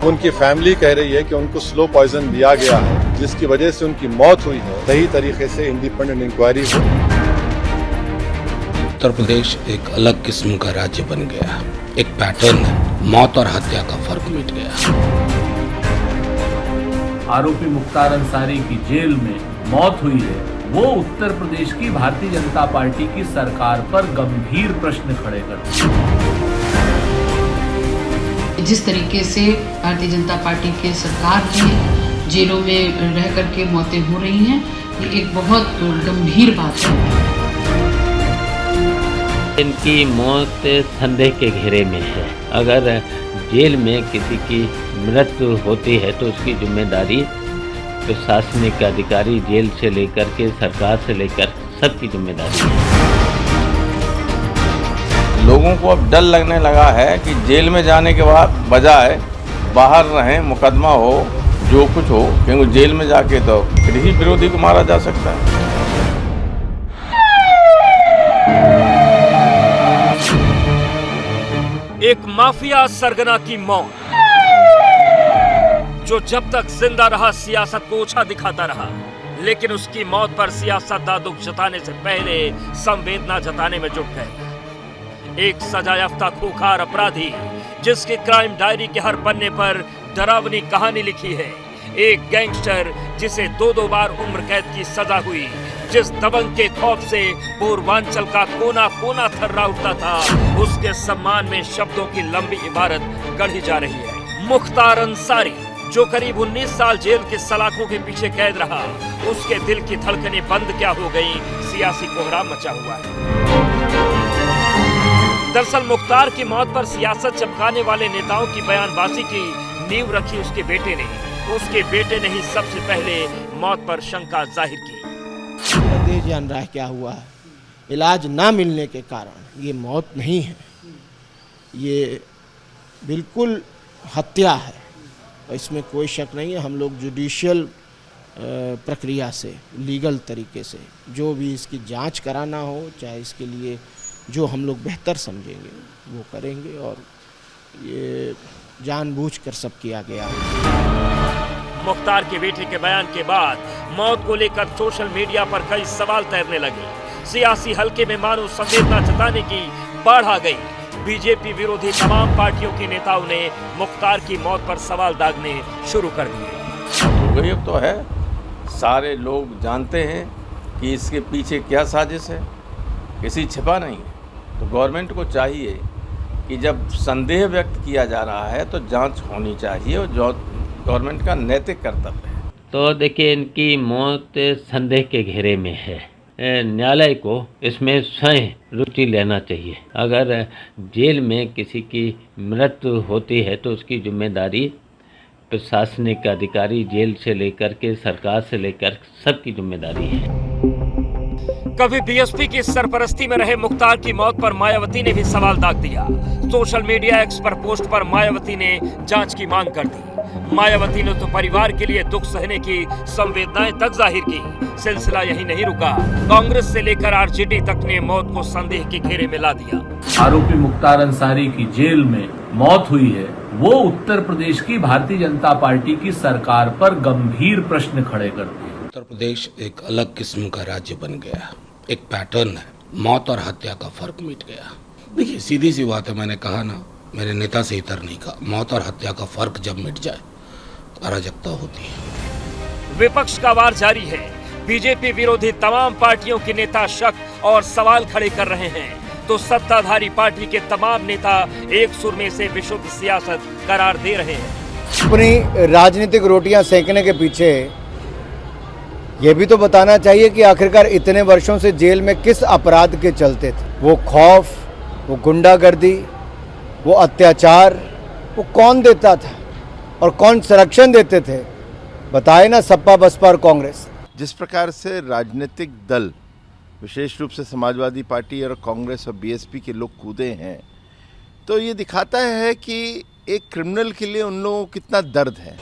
उनकी फैमिली कह रही है कि उनको स्लो पॉइजन दिया गया है, जिसकी वजह से उनकी मौत हुई है। सही तरीके से इंडिपेंडेंट इंक्वायरी हो। उत्तर प्रदेश एक अलग किस्म का राज्य बन गया। एक पैटर्न है, मौत और हत्या का फर्क मिट गया। आरोपी मुख्तार अंसारी की जेल में मौत हुई है, वो उत्तर प्रदेश की भारतीय जनता पार्टी की सरकार पर गंभीर प्रश्न खड़े करती है। जिस तरीके से भारतीय जनता पार्टी के सरकार की जेलों में रह करके मौतें हो रही हैं, ये एक बहुत गंभीर बात है। इनकी मौत संदेह के घेरे में है। अगर जेल में किसी की मृत्यु होती है तो उसकी जिम्मेदारी प्रशासनिक अधिकारी, जेल से लेकर के सरकार से लेकर सबकी जिम्मेदारी है। लोगों को अब डर लगने लगा है कि जेल में जाने के बाद बजाय बाहर रहें, मुकदमा हो, जो कुछ हो, क्योंकि जेल में जाके तो कृषि विरोधी को मारा जा सकता है। एक माफिया सरगना की मौत, जो जब तक जिंदा रहा सियासत को ओछा दिखाता रहा, लेकिन उसकी मौत पर सियासतदान दुख जताने से पहले संवेदना जताने में जुट गए। एक सजायाफ्ता खूंखार अपराधी जिसकी क्राइम डायरी के हर पन्ने पर डरावनी कहानी लिखी है। एक गैंगस्टर जिसे 2-2 बार उम्र कैद की सजा हुई, जिस दबंग के खौफ से पूर्वांचल का कोना कोना थर्रा उठता था, उसके सम्मान में शब्दों की लंबी इबारत गढ़ी जा रही है। मुख्तार अंसारी, जो करीब 19 साल जेल के सलाखों के पीछे कैद रहा, उसके दिल की धड़कनें बंद क्या हो गई, सियासी कोहराम मचा हुआ है। दरअसल मुख्तार की मौत पर सियासत चमकाने वाले नेताओं की बयानबाजी की नींव रखी उसके बेटे ने। उसके बेटे ने ही सबसे पहले मौत पर शंका जाहिर की। देश जान रहा है क्या हुआ है। इलाज ना मिलने के कारण ये मौत नहीं है, ये बिल्कुल हत्या है, और इसमें कोई शक नहीं है। हम लोग जुडिशियल प्रक्रिया से, लीगल तरीके से जो भी इसकी जांच कराना हो, चाहे इसके लिए जो हम लोग बेहतर समझेंगे वो करेंगे, और ये जानबूझकर सब किया गया है। मुख्तार के बेटे के बयान के बाद मौत को लेकर सोशल मीडिया पर कई सवाल तैरने लगे। सियासी हलके में मानो संवेदना जताने की बाढ़ आ गई। बीजेपी विरोधी तमाम पार्टियों के नेताओं ने मुख्तार की मौत पर सवाल दागने शुरू कर दिए। अब तो है, सारे लोग जानते हैं कि इसके पीछे क्या साजिश है, किसी छिपा नहीं है। तो गवर्नमेंट को चाहिए कि जब संदेह व्यक्त किया जा रहा है तो जांच होनी चाहिए, और जो गवर्नमेंट का नैतिक कर्तव्य है। तो देखिए, इनकी मौत संदेह के घेरे में है। न्यायालय को इसमें स्वयं रुचि लेना चाहिए। अगर जेल में किसी की मृत्यु होती है तो उसकी जिम्मेदारी प्रशासनिक अधिकारी, जेल से लेकर के सरकार से लेकर सबकी जिम्मेदारी है। कभी बीएसपी की सरपरस्ती में रहे मुख्तार की मौत पर मायावती ने भी सवाल दाग दिया। सोशल मीडिया एक्स पर पोस्ट पर मायावती ने जांच की मांग कर दी। मायावती ने तो परिवार के लिए दुख सहने की संवेदनाएं तक जाहिर की। सिलसिला यही नहीं रुका, कांग्रेस से लेकर आरजेडी तक ने मौत को संदेह के घेरे में ला दिया। आरोपी मुख्तार अंसारी की जेल में मौत हुई है, वो उत्तर प्रदेश की भारतीय जनता पार्टी की सरकार पर गंभीर प्रश्न खड़े करती है। उत्तर प्रदेश एक अलग किस्म का राज्य बन गया। एक पैटर्न है, मौत और हत्या का फर्क मिट गया। देखिए, सीधी सी बात है, मैंने कहा ना, मेरे नेता से इतर नहीं कहा, मौत और हत्या का फर्क जब मिट जाए तो अराजकता होती है। विपक्ष का वार जारी है। बीजेपी विरोधी तमाम पार्टियों के नेता शक और सवाल खड़े कर रहे हैं, तो सत्ताधारी पार्टी के तमाम नेता एक सुर में से विशुद्ध सियासत करार दे रहे हैं। अपनी राजनीतिक रोटियां सेकने के पीछे ये भी तो बताना चाहिए कि आखिरकार इतने वर्षों से जेल में किस अपराध के चलते थे। वो खौफ, वो गुंडागर्दी, वो अत्याचार, वो कौन देता था और कौन संरक्षण देते थे? बताए ना सपा, बसपा और कांग्रेस। जिस प्रकार से राजनीतिक दल, विशेष रूप से समाजवादी पार्टी और कांग्रेस और बीएसपी के लोग कूदे हैं, तो ये दिखाता है कि एक क्रिमिनल के लिए उन लोगों को कितना दर्द है।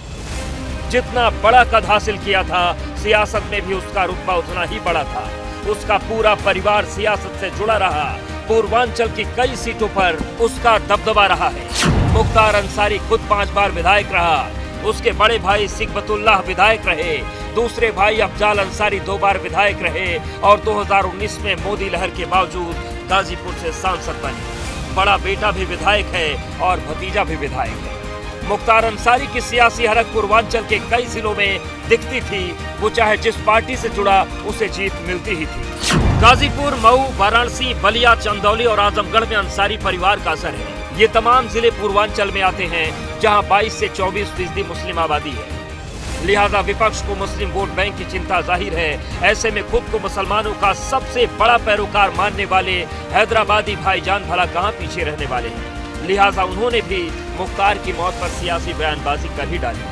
जितना बड़ा कद हासिल किया था, सियासत में भी उसका रुतबा उतना ही बड़ा था। उसका पूरा परिवार सियासत से जुड़ा रहा। पूर्वांचल की कई सीटों पर उसका दबदबा रहा है। मुख्तार अंसारी खुद 5 बार विधायक रहा, उसके बड़े भाई सिकबतुल्लाह विधायक रहे, दूसरे भाई अफजाल अंसारी 2 बार विधायक रहे और 2019 में मोदी लहर के बावजूद गाजीपुर से सांसद बने। बड़ा बेटा भी विधायक है और भतीजा भी विधायक है। मुख्तार अंसारी की सियासी हरक पूर्वांचल के कई जिलों में दिखती थी, वो चाहे जिस पार्टी से जुड़ा उसे जीत मिलती ही थी। गाजीपुर, मऊ, वाराणसी, बलिया, चंदौली और आजमगढ़ में अंसारी परिवार का असर है। ये तमाम जिले पूर्वांचल में आते हैं जहां 22 से 24% मुस्लिम आबादी है। लिहाजा विपक्ष को मुस्लिम वोट बैंक की चिंता जाहिर है। ऐसे में खुद को मुसलमानों का सबसे बड़ा पैरोकार मानने वाले हैदराबादी भाईजान भला कहां पीछे रहने वाले हैं। लिहाजा उन्होंने भी मुख्तार की मौत पर सियासी बयानबाजी कर ही डाली।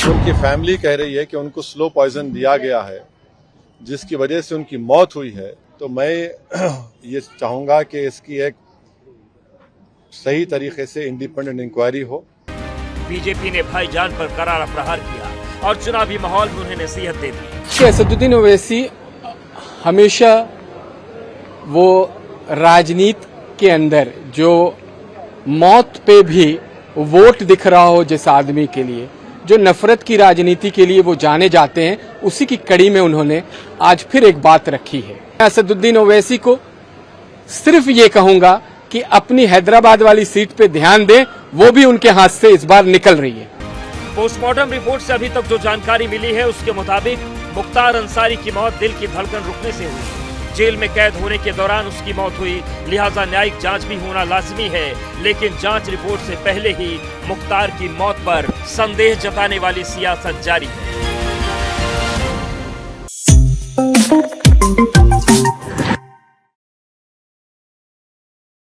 उनकी फैमिली कह रही है कि उनको स्लो पॉइजन दिया गया है, जिसकी वजह से उनकी मौत हुई है। तो मैं ये चाहूंगा कि इसकी एक सही तरीके से इंडिपेंडेंट इंक्वायरी हो। बीजेपी ने भाईजान पर करारा प्रहार किया और चुनावी माहौल में उन्हें नसीहत दे दी। असदुद्दीन ओवैसी हमेशा वो राजनीति के अंदर जो मौत पे भी वोट दिख रहा हो जिस आदमी के लिए, जो नफरत की राजनीति के लिए वो जाने जाते हैं, उसी की कड़ी में उन्होंने आज फिर एक बात रखी है। असदुद्दीन ओवैसी को सिर्फ ये कहूंगा कि अपनी हैदराबाद वाली सीट पे ध्यान दें, वो भी उनके हाथ से इस बार निकल रही है। पोस्टमार्टम रिपोर्ट से अभी तक जो जानकारी मिली है उसके मुताबिक मुख्तार अंसारी की मौत दिल की धड़कन रुकने से हुई। जेल में कैद होने के दौरान उसकी मौत हुई, लिहाजा न्यायिक जांच भी होना लाजमी है। लेकिन जांच रिपोर्ट से पहले ही मुख्तार की मौत पर संदेह जताने वाली सियासत जारी है।